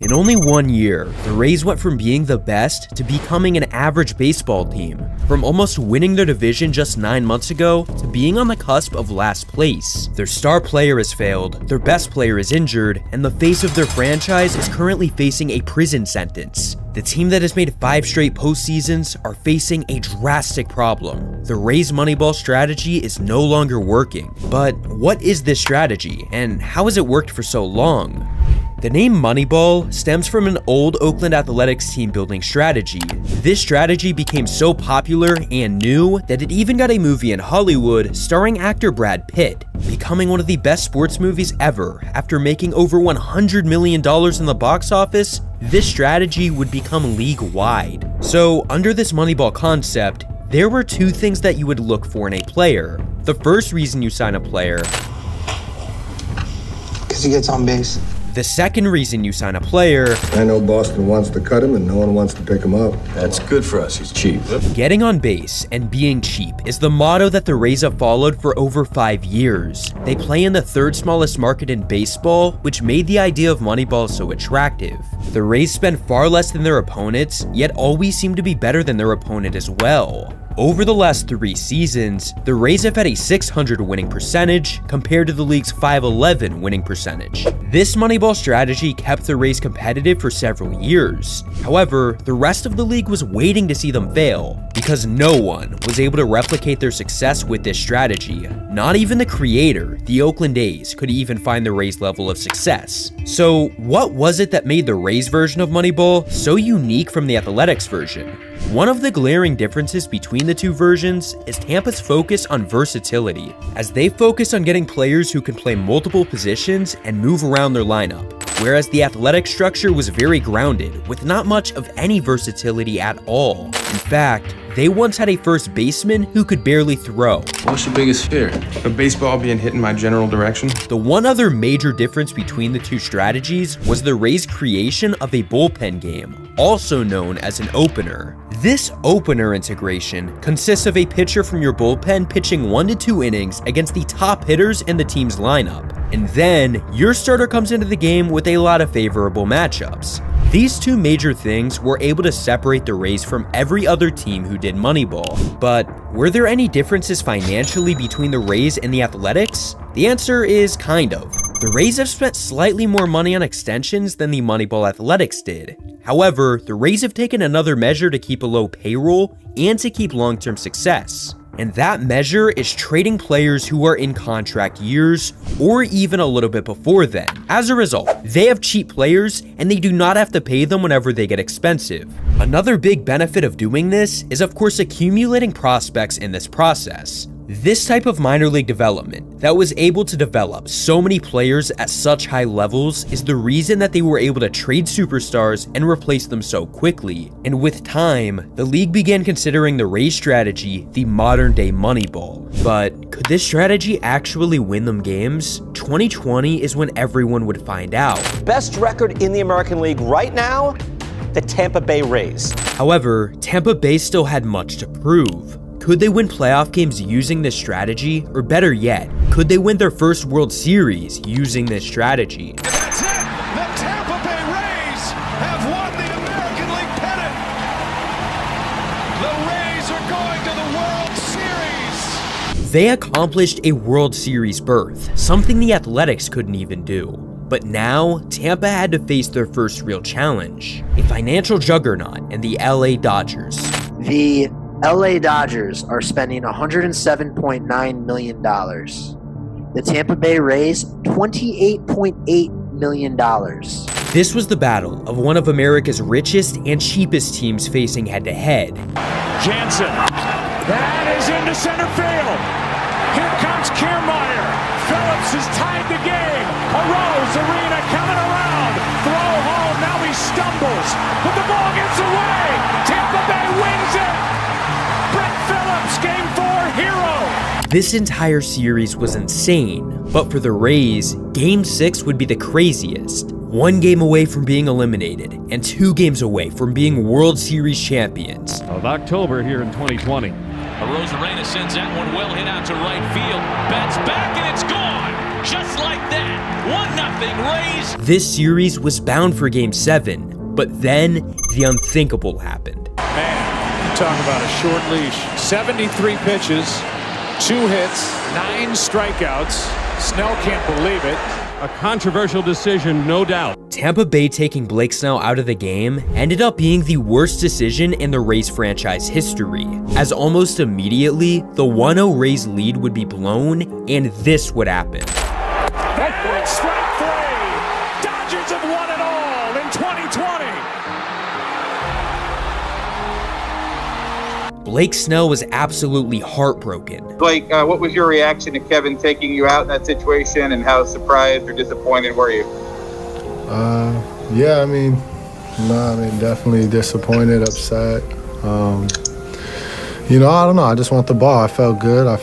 In only 1 year, the Rays went from being the best to becoming an average baseball team, from almost winning their division just 9 months ago to being on the cusp of last place. Their star player has failed, their best player is injured, and the face of their franchise is currently facing a prison sentence. The team that has made 5 straight postseasons are facing a drastic problem. The Rays' Moneyball strategy is no longer working. But what is this strategy, and how has it worked for so long? The name Moneyball stems from an old Oakland Athletics team building strategy. This strategy became so popular and new that it even got a movie in Hollywood starring actor Brad Pitt, becoming one of the best sports movies ever. After making over $100 million in the box office, this strategy would become league-wide. So, under this Moneyball concept, there were 2 things that you would look for in a player. The first reason you sign a player, because he gets on base. The second reason you sign a player, I know Boston wants to cut him and no one wants to pick him up. That's good for us, he's cheap. Getting on base and being cheap is the motto that the Rays have followed for over 5 years. They play in the 3rd smallest market in baseball, which made the idea of Moneyball so attractive. The Rays spend far less than their opponents, yet always seem to be better than their opponent as well. Over the last 3 seasons, the Rays have had a .600 winning percentage compared to the league's .511 winning percentage. This Moneyball strategy kept the Rays competitive for several years. However, the rest of the league was waiting to see them fail, because no one was able to replicate their success with this strategy. Not even the creator, the Oakland A's, could even find the Rays' level of success. So, what was it that made the Rays version of Moneyball so unique from the Athletics version? One of the glaring differences between the 2 versions is Tampa's focus on versatility, as they focus on getting players who can play multiple positions and move around their lineup, whereas the Athletic structure was very grounded, with not much of any versatility at all. In fact, they once had a first baseman who could barely throw. What's your biggest fear? A baseball being hit in my general direction. The one other major difference between the 2 strategies was the Rays' creation of a bullpen game, also known as an opener. This opener integration consists of a pitcher from your bullpen pitching 1 to 2 innings against the top hitters in the team's lineup, and then your starter comes into the game with a lot of favorable matchups. These 2 major things were able to separate the Rays from every other team who did Moneyball. But were there any differences financially between the Rays and the Athletics? The answer is kind of. The Rays have spent slightly more money on extensions than the Moneyball Athletics did. However, the Rays have taken another measure to keep a low payroll and to keep long-term success. And that measure is trading players who are in contract years or even a little bit before then. As a result, they have cheap players and they do not have to pay them whenever they get expensive. Another big benefit of doing this is of course accumulating prospects in this process. This type of minor league development that was able to develop so many players at such high levels is the reason that they were able to trade superstars and replace them so quickly. And with time, the league began considering the Rays strategy the modern day Moneyball. But could this strategy actually win them games? 2020 is when everyone would find out. Best record in the American League right now, the Tampa Bay Rays. However, Tampa Bay still had much to prove. Could they win playoff games using this strategy? Or better yet, could they win their first World Series using this strategy? And that's it! The Tampa Bay Rays have won the American League pennant! The Rays are going to the World Series! They accomplished a World Series berth, something the Athletics couldn't even do. But now, Tampa had to face their first real challenge, a financial juggernaut in the LA Dodgers. The LA Dodgers are spending $107.9 million. The Tampa Bay Rays, $28.8 million. This was the battle of one of America's richest and cheapest teams facing head-to-head. Jansen. That is into center field. Here comes Kiermaier. Phillips has tied the game. Arose, Arena coming around. Throw home. Now he stumbles. But the ball gets away. Tampa Bay wins it. Game 4 hero. This entire series was insane, but for the Rays, Game 6 would be the craziest. 1 game away from being eliminated, and 2 games away from being World Series champions. Of October here in 2020. Arozarena sends that one well hit out to right field. Bats back and it's gone. just like that. 1-0 Rays. This series was bound for Game 7, but then the unthinkable happened. Man, you talk about a short leash. 73 pitches, 2 hits, 9 strikeouts. Snell can't believe it. A controversial decision, no doubt. Tampa Bay taking Blake Snell out of the game ended up being the worst decision in the Rays franchise history, as almost immediately, the 1-0 Rays lead would be blown, and this would happen. And strike 3. Dodgers have won it all in 2020. Blake Snell was absolutely heartbroken. Blake, what was your reaction to Kevin taking you out in that situation, and how surprised or disappointed were you? Yeah, definitely disappointed, upset. I don't know. I just want the ball. I felt good. I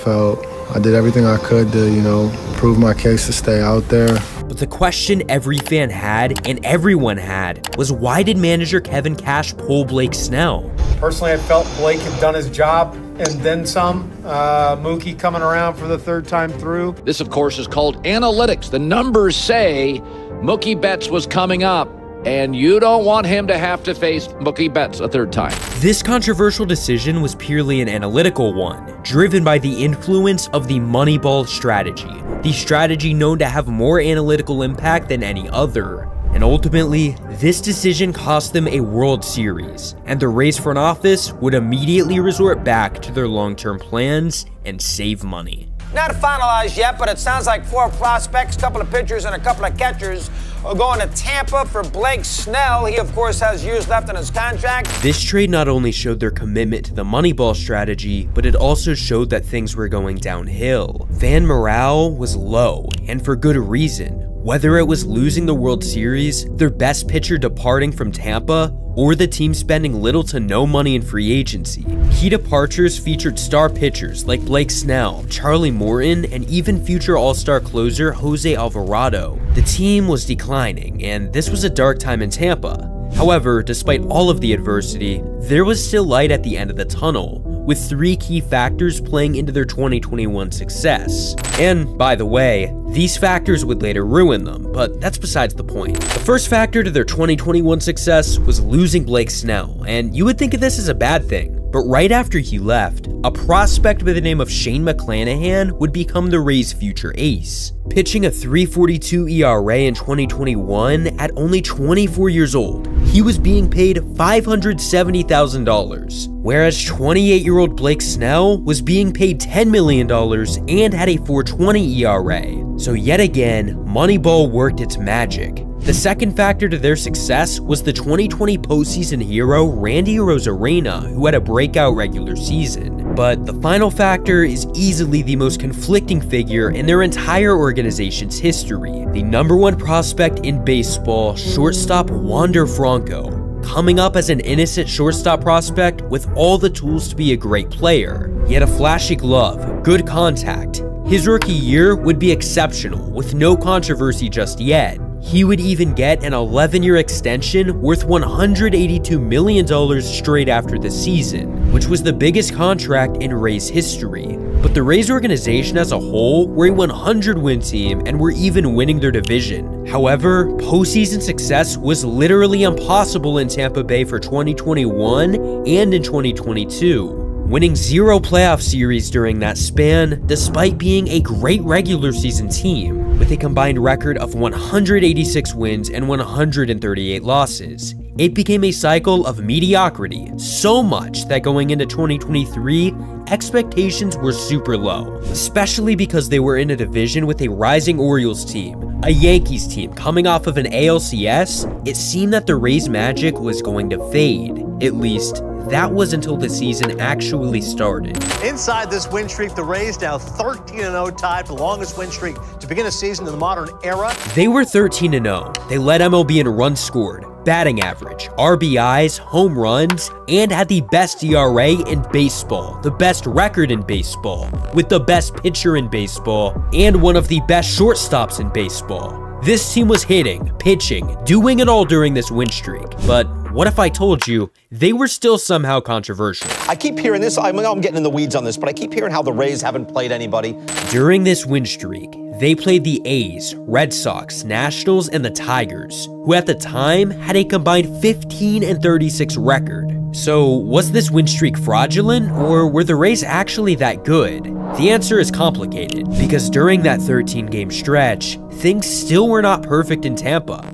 did everything I could to, prove my case to stay out there. But the question every fan had, and everyone had, was why did manager Kevin Cash pull Blake Snell? Personally, I felt Blake had done his job and then some. Mookie coming around for the 3rd time through. This, of course, is called analytics. The numbers say Mookie Betts was coming up, and you don't want him to have to face Mookie Betts a 3rd time. This controversial decision was purely an analytical one, driven by the influence of the Moneyball strategy, the strategy known to have more analytical impact than any other. And ultimately, this decision cost them a World Series, and the Rays front office would immediately resort back to their long-term plans and save money. Not finalized yet, but it sounds like 4 prospects, a couple of pitchers, and a couple of catchers are going to Tampa for Blake Snell. He, of course, has years left in his contract. This trade not only showed their commitment to the Moneyball strategy, but it also showed that things were going downhill. Fan morale was low, and for good reason. Whether it was losing the World Series, their best pitcher departing from Tampa, or the team spending little to no money in free agency. Key departures featured star pitchers like Blake Snell, Charlie Morton, and even future all-star closer Jose Alvarado. The team was declining, and this was a dark time in Tampa. However, despite all of the adversity, there was still light at the end of the tunnel, with 3 key factors playing into their 2021 success. And, by the way, these factors would later ruin them, but that's besides the point. The first factor to their 2021 success was losing Blake Snell, and you would think of this as a bad thing. But right after he left, a prospect by the name of Shane McClanahan would become the Rays' future ace. Pitching a .342 ERA in 2021 at only 24 years old, he was being paid $570,000, whereas 28-year-old Blake Snell was being paid $10 million and had a .420 ERA. So yet again, Moneyball worked its magic. The second factor to their success was the 2020 postseason hero Randy Arozarena, who had a breakout regular season. But the final factor is easily the most conflicting figure in their entire organization's history. The #1 prospect in baseball, shortstop Wander Franco, coming up as an innocent shortstop prospect with all the tools to be a great player. He had a flashy glove, good contact. His rookie year would be exceptional, with no controversy just yet. He would even get an 11-year extension worth $182 million straight after the season, which was the biggest contract in Rays history. But the Rays organization as a whole were a 100-win team and were even winning their division. However, postseason success was literally impossible in Tampa Bay for 2021 and in 2022. Winning 0 playoff series during that span, despite being a great regular season team, with a combined record of 186 wins and 138 losses. It became a cycle of mediocrity, so much that going into 2023, expectations were super low, especially because they were in a division with a rising Orioles team, a Yankees team coming off of an ALCS. It seemed that the Rays' magic was going to fade, at least that was until the season actually started. Inside this win streak, the Rays now 13-0, tied for the longest win streak to begin a season in the modern era. They were 13-0. They led MLB in runs scored, batting average, RBIs, home runs, and had the best ERA in baseball, the best record in baseball, with the best pitcher in baseball, and one of the best shortstops in baseball. This team was hitting, pitching, doing it all during this win streak. But what if I told you they were still somehow controversial? I keep hearing this. I know I'm getting in the weeds on this, but I keep hearing how the Rays haven't played anybody. During this win streak, They played the A's, Red Sox, Nationals, and the Tigers, who at the time had a combined 15-36 record. So was this win streak fraudulent, or were the Rays actually that good? The answer is complicated, because during that 13-game stretch, things still were not perfect in Tampa.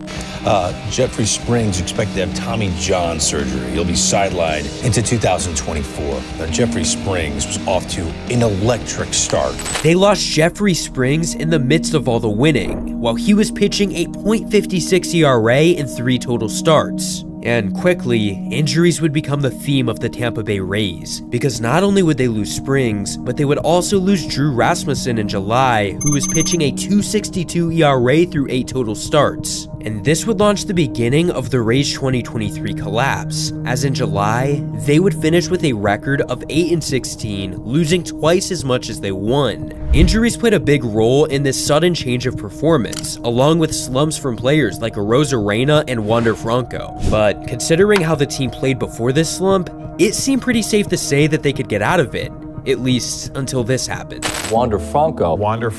Jeffrey Springs expected to have Tommy John surgery. He'll be sidelined into 2024. Now, Jeffrey Springs was off to an electric start. They lost Jeffrey Springs in the midst of all the winning, while he was pitching a .56 ERA in 3 total starts. And quickly, injuries would become the theme of the Tampa Bay Rays, because not only would they lose Springs, but they would also lose Drew Rasmussen in July, who was pitching a .262 ERA through 8 total starts. And this would launch the beginning of the Rays' 2023 collapse, as in July, they would finish with a record of 8-16, losing twice as much as they won. Injuries played a big role in this sudden change of performance, along with slumps from players like Arozarena and Wander Franco. But considering how the team played before this slump, it seemed pretty safe to say that they could get out of it. At least until this happened. Wander Franco. The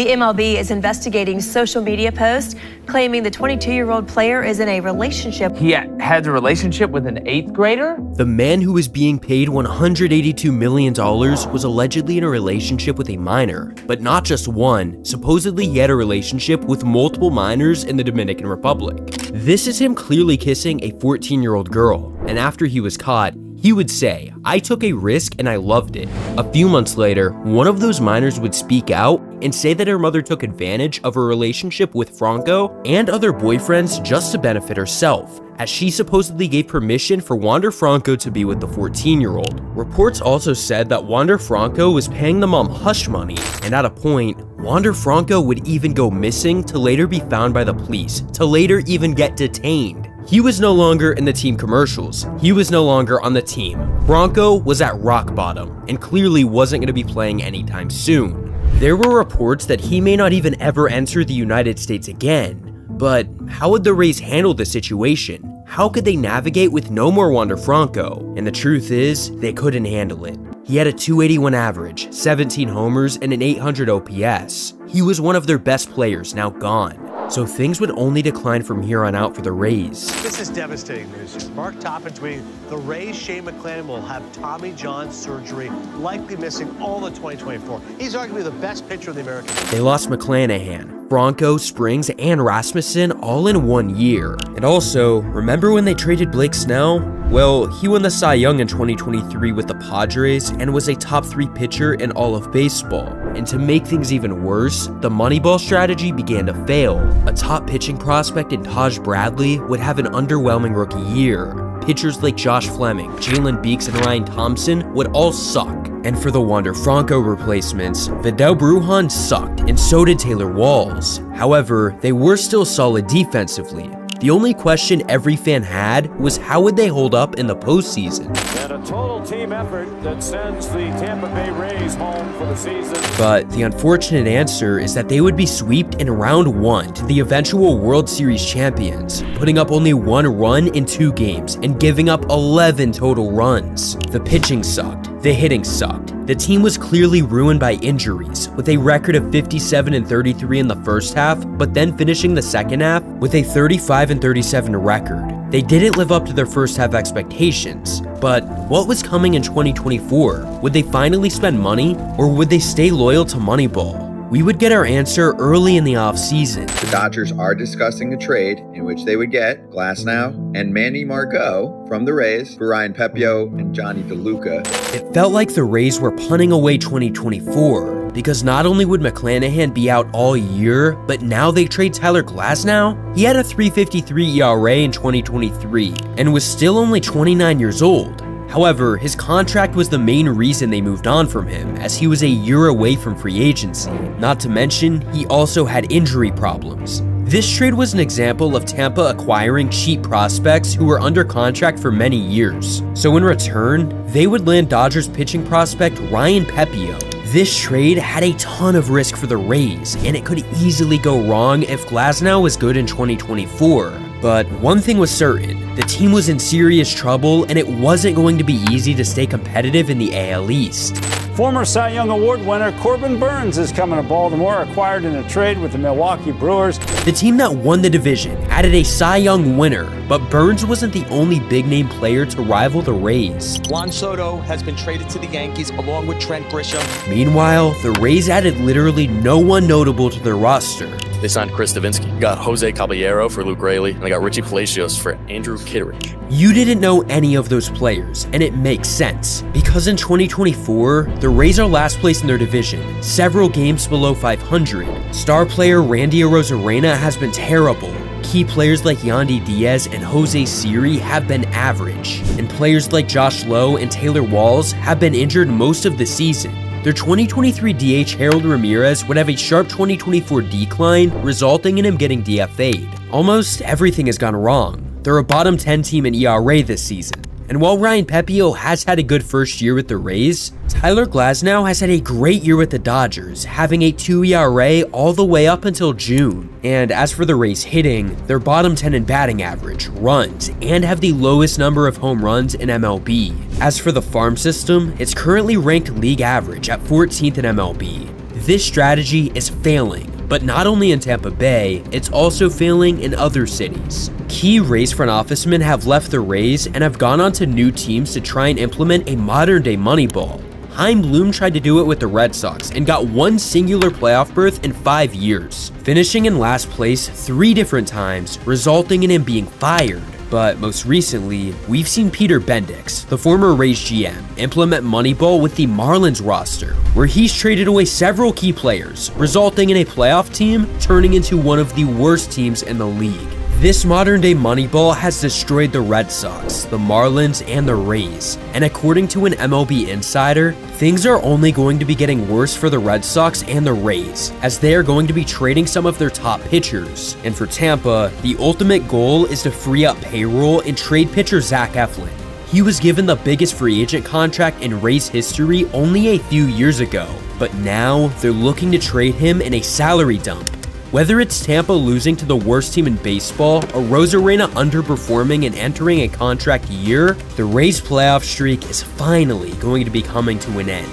MLB is investigating social media posts claiming the 22-year-old player is in a relationship. He had a relationship with an 8th grader? The man who was being paid $182 million was allegedly in a relationship with a minor, but not just one. Supposedly he had a relationship with multiple minors in the Dominican Republic. This is him clearly kissing a 14-year-old girl, and after he was caught, he would say, "I took a risk and I loved it." A few months later, one of those minors would speak out and say that her mother took advantage of her relationship with Franco and other boyfriends just to benefit herself, as she supposedly gave permission for Wander Franco to be with the 14-year-old. Reports also said that Wander Franco was paying the mom hush money, and at a point, Wander Franco would even go missing to later be found by the police, to later even get detained. He was no longer in the team commercials. He was no longer on the team. Franco was at rock bottom and clearly wasn't going to be playing anytime soon. There were reports that he may not even ever enter the United States again. But how would the Rays handle the situation? How could they navigate with no more Wander Franco? And the truth is, they couldn't handle it. He had a .281 average, 17 homers, and an .800 OPS. He was one of their best players, now gone. So things would only decline from here on out for the Rays. This is devastating news. Mark Toppin tweeting, the Rays' Shane McClanahan will have Tommy John surgery, likely missing all of 2024. He's arguably the best pitcher in the American League. They lost McClanahan, Franco, Springs, and Rasmussen all in 1 year. And also, remember when they traded Blake Snell? Well, he won the Cy Young in 2023 with the Padres and was a top 3 pitcher in all of baseball. And to make things even worse, the Moneyball strategy began to fail. A top pitching prospect in Taj Bradley would have an underwhelming rookie year. Pitchers like Josh Fleming, Jalen Beeks, and Ryan Thompson would all suck. And for the Wander Franco replacements, Vidal Brujan sucked, and so did Taylor Walls. However, they were still solid defensively. The only question every fan had was how would they hold up in the postseason? And a total team effort that sends the Tampa Bay Rays home for the season. But the unfortunate answer is that they would be swept in round 1 to the eventual World Series champions, putting up only 1 run in 2 games and giving up 11 total runs. The pitching sucked. The hitting sucked. The team was clearly ruined by injuries, with a record of 57-33 in the first half, but then finishing the second half with a 35-37 record. They didn't live up to their first half expectations, but what was coming in 2024? Would they finally spend money, or would they stay loyal to Moneyball? We would get our answer early in the offseason. The Dodgers are discussing a trade in which they would get Glasnow and Manny Margot from the Rays for Ryan Pepio and Johnny DeLuca. It felt like the Rays were punting away 2024, because not only would McClanahan be out all year, but now they trade Tyler Glasnow? He had a .353 ERA in 2023 and was still only 29 years old. However, his contract was the main reason they moved on from him, as he was a year away from free agency. Not to mention, he also had injury problems. This trade was an example of Tampa acquiring cheap prospects who were under contract for many years. So in return, they would land Dodgers pitching prospect Ryan Pepio. This trade had a ton of risk for the Rays, and it could easily go wrong if Glasnow was good in 2024. But one thing was certain, the team was in serious trouble and it wasn't going to be easy to stay competitive in the AL East. Former Cy Young Award winner Corbin Burns is coming to Baltimore, acquired in a trade with the Milwaukee Brewers. The team that won the division added a Cy Young winner, but Burns wasn't the only big-name player to rival the Rays. Juan Soto has been traded to the Yankees along with Trent Grisham. Meanwhile, the Rays added literally no one notable to their roster. They signed Chris Davinsky, got Jose Caballero for Luke Raley, and they got Richie Palacios for Andrew Kittredge. You didn't know any of those players, and it makes sense, because in 2024, the Rays are last place in their division, several games below 500. Star player Randy Arozarena has been terrible. Key players like Yandy Diaz and Jose Siri have been average, and players like Josh Lowe and Taylor Walls have been injured most of the season. Their 2023 DH Harold Ramirez would have a sharp 2024 decline, resulting in him getting DFA'd. Almost everything has gone wrong. They're a bottom 10 team in ERA this season. And while Ryan Pepiot has had a good first year with the Rays, Tyler Glasnow has had a great year with the Dodgers, having a 2 ERA all the way up until June. And as for the Rays hitting, they're bottom 10 in batting average, runs, and have the lowest number of home runs in MLB. As for the farm system, it's currently ranked league average at 14th in MLB. This strategy is failing, but not only in Tampa Bay, it's also failing in other cities. Key Rays front officemen have left the Rays and have gone on to new teams to try and implement a modern-day Moneyball. Chaim Bloom tried to do it with the Red Sox and got one singular playoff berth in 5 years, finishing in last place 3 different times, resulting in him being fired. But most recently, we've seen Peter Bendix, the former Rays GM, implement Moneyball with the Marlins roster, where he's traded away several key players, resulting in a playoff team turning into one of the worst teams in the league. This modern-day Moneyball has destroyed the Red Sox, the Marlins, and the Rays, and according to an MLB insider, things are only going to be getting worse for the Red Sox and the Rays, as they are going to be trading some of their top pitchers. And for Tampa, the ultimate goal is to free up payroll and trade pitcher Zach Eflin. He was given the biggest free agent contract in Rays history only a few years ago, but now they're looking to trade him in a salary dump. Whether it's Tampa losing to the worst team in baseball, or Arozarena underperforming and entering a contract year, the Rays' playoff streak is finally going to be coming to an end.